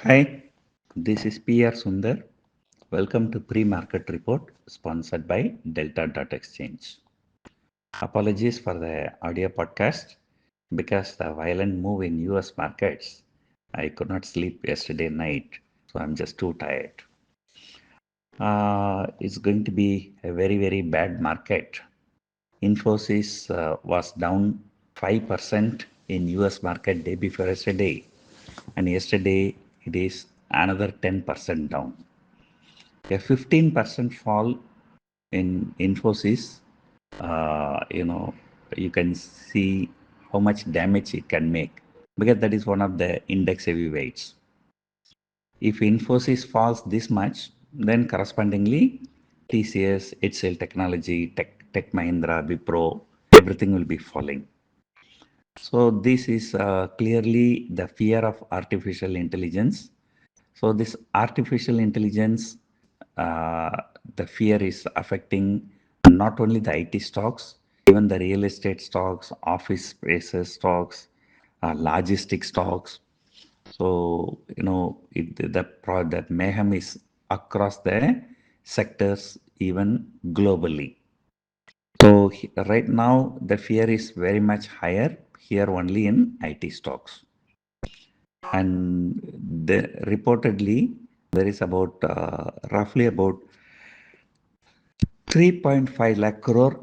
Hi, this is PR Sundar. Welcome to Pre-Market Report sponsored by Delta.Exchange. Apologies for the audio podcast because the violent move in US markets. I could not sleep yesterday night, so I'm just too tired. It's going to be a very bad market. Infosys was down 5% in US market day before yesterday, and yesterday it is another 10% down. A 15% fall in Infosys, you can see how much damage it can make because that is one of the index heavyweights. If Infosys falls this much, then correspondingly TCS, HCL Technology, Tech Mahindra, Wipro, everything will be falling. So this is clearly the fear of artificial intelligence. So this artificial intelligence, the fear is affecting not only the IT stocks, even the real estate stocks, office spaces stocks, logistic stocks. So that mayhem is across the sectors, even globally. So right now the fear is very much higher here only in IT stocks. And reportedly there is about roughly about 3.5 lakh crore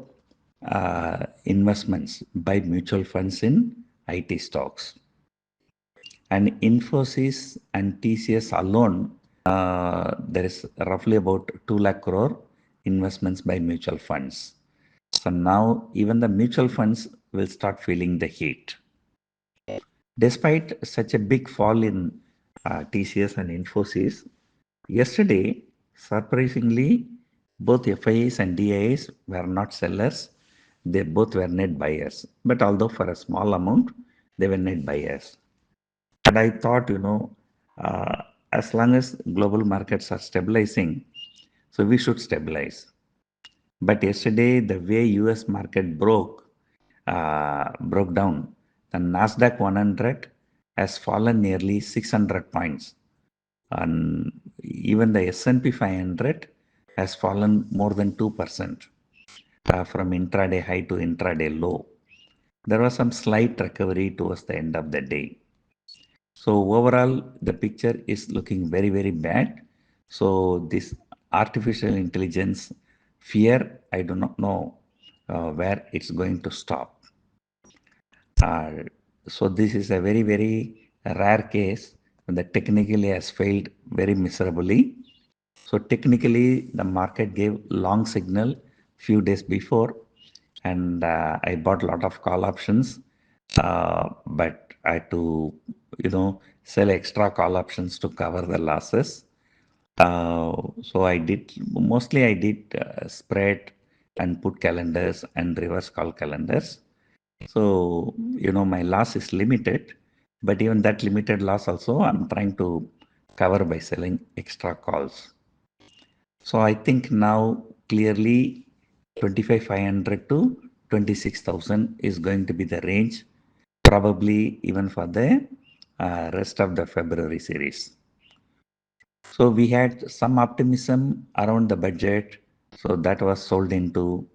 investments by mutual funds in IT stocks. And Infosys and TCS alone, there is roughly about 2 lakh crore investments by mutual funds. So now even the mutual funds will start feeling the heat. Despite such a big fall in TCS and Infosys, yesterday, surprisingly, both FIAs and DIAs were not sellers. They both were net buyers. But although for a small amount, they were net buyers. And I thought, uh, as long as global markets are stabilizing, so we should stabilize. But yesterday, the way US market broke down, the Nasdaq 100 has fallen nearly 600 points, and even the S&P 500 has fallen more than 2% from intraday high to intraday low. There was some slight recovery towards the end of the day. So overall, the picture is looking very bad. So this artificial intelligence fear, I do not know where it's going to stop. Uh, so this is a very rare case that technically has failed very miserably. So technically, the market gave long signal few days before, and I bought a lot of call options, but I had to, sell extra call options to cover the losses. So I did spread and put calendars and reverse call calendars. So, my loss is limited, but even that limited loss also I'm trying to cover by selling extra calls. So I think now clearly 25,500 to 26,000 is going to be the range, probably even for the rest of the February series. So we had some optimism around the budget, so that was sold into.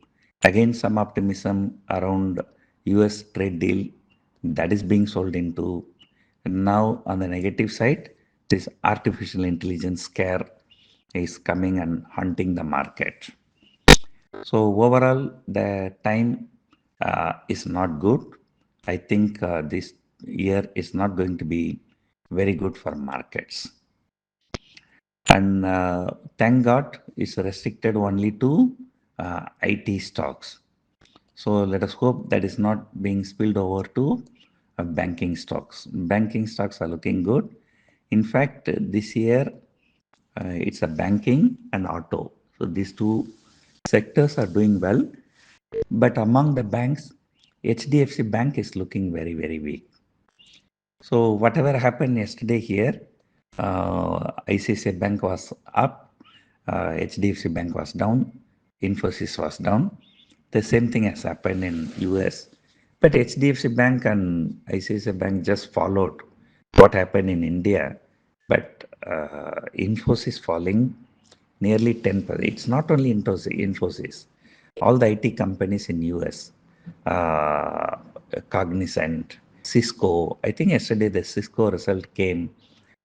Again, some optimism around US trade deal, that is being sold into. And now on the negative side, this artificial intelligence scare is coming and hunting the market. So overall, the time is not good. I think this year is not going to be very good for markets. And thank God it's restricted only to IT stocks. So let us hope that is not being spilled over to banking stocks. Banking stocks are looking good. In fact, this year it's a banking and auto. So these two sectors are doing well. But among the banks, HDFC Bank is looking very weak. So whatever happened yesterday here, ICICI Bank was up, HDFC Bank was down, Infosys was down. The same thing has happened in US. But HDFC Bank and ICICI Bank just followed what happened in India. But Infosys falling nearly 10%. It's not only Infosys, all the IT companies in US, uh, Cognizant, Cisco. I think yesterday the Cisco result came.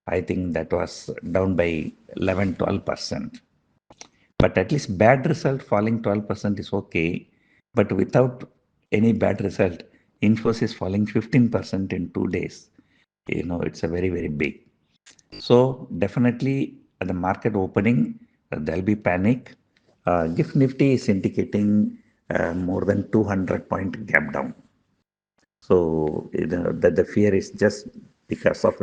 I think that was down by 11-12%. But at least bad result falling 12% is okay. But without any bad result, Infosys falling 15% in 2 days. It's a very, very big. So definitely at the market opening, there'll be panic. GIFT Nifty is indicating more than 200 point gap down. So that the fear is just because of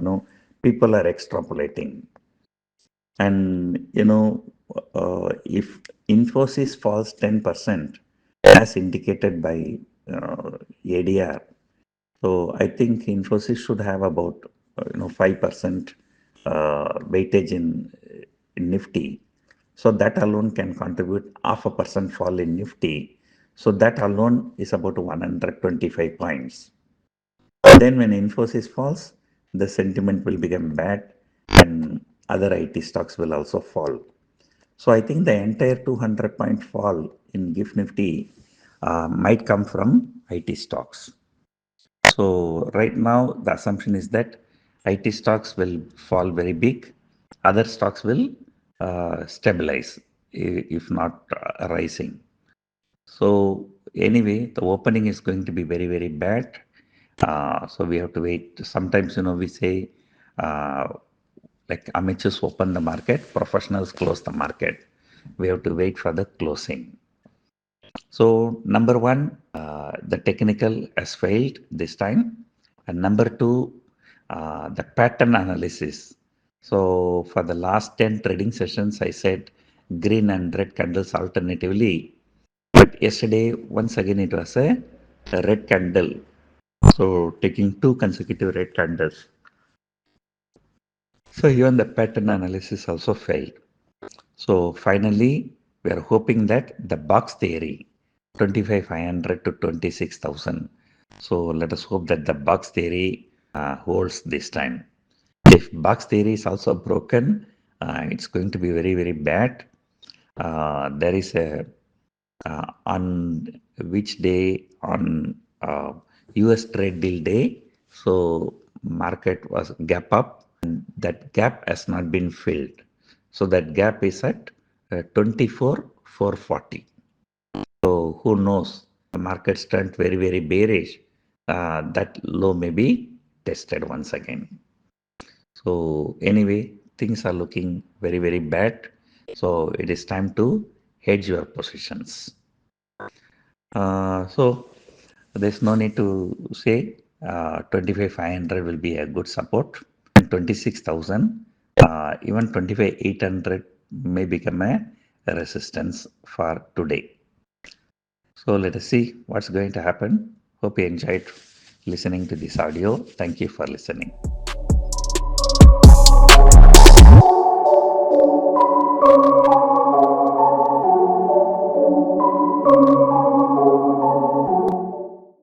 people are extrapolating. And if Infosys falls 10%, as indicated by ADR, so I think Infosys should have about 5% weightage in Nifty. So that alone can contribute 0.5% fall in Nifty. So that alone is about 125 points. Then when Infosys falls, the sentiment will become bad and other IT stocks will also fall. So I think the entire 200 point fall in GIFT Nifty might come from IT stocks. So right now the assumption is that IT stocks will fall very big, other stocks will stabilize if not rising. So anyway, the opening is going to be very, very bad. So we have to wait. Sometimes, we say uh, like amateurs open the market, professionals close the market. We have to wait for the closing. So number one, the technical has failed this time. And number two, the pattern analysis. So for the last 10 trading sessions, I said green and red candles alternatively. But yesterday, once again, it was a red candle. So taking two consecutive red candles. So even the pattern analysis also failed. So finally, we are hoping that the box theory, 25,500 to 26,000. So let us hope that the box theory holds this time. If box theory is also broken, it's going to be very, very bad. There is a on which day on US trade deal day. So market was gap up and that gap has not been filled. So that gap is at 24,440. So who knows? The market's turned very, very bearish. That low may be tested once again. So anyway, things are looking very, very bad. So it is time to hedge your positions. So there's no need to say 25,500 will be a good support and 26,000, even 25,800 may become a resistance for today. So let us see what's going to happen. Hope you enjoyed listening to this audio. Thank you for listening.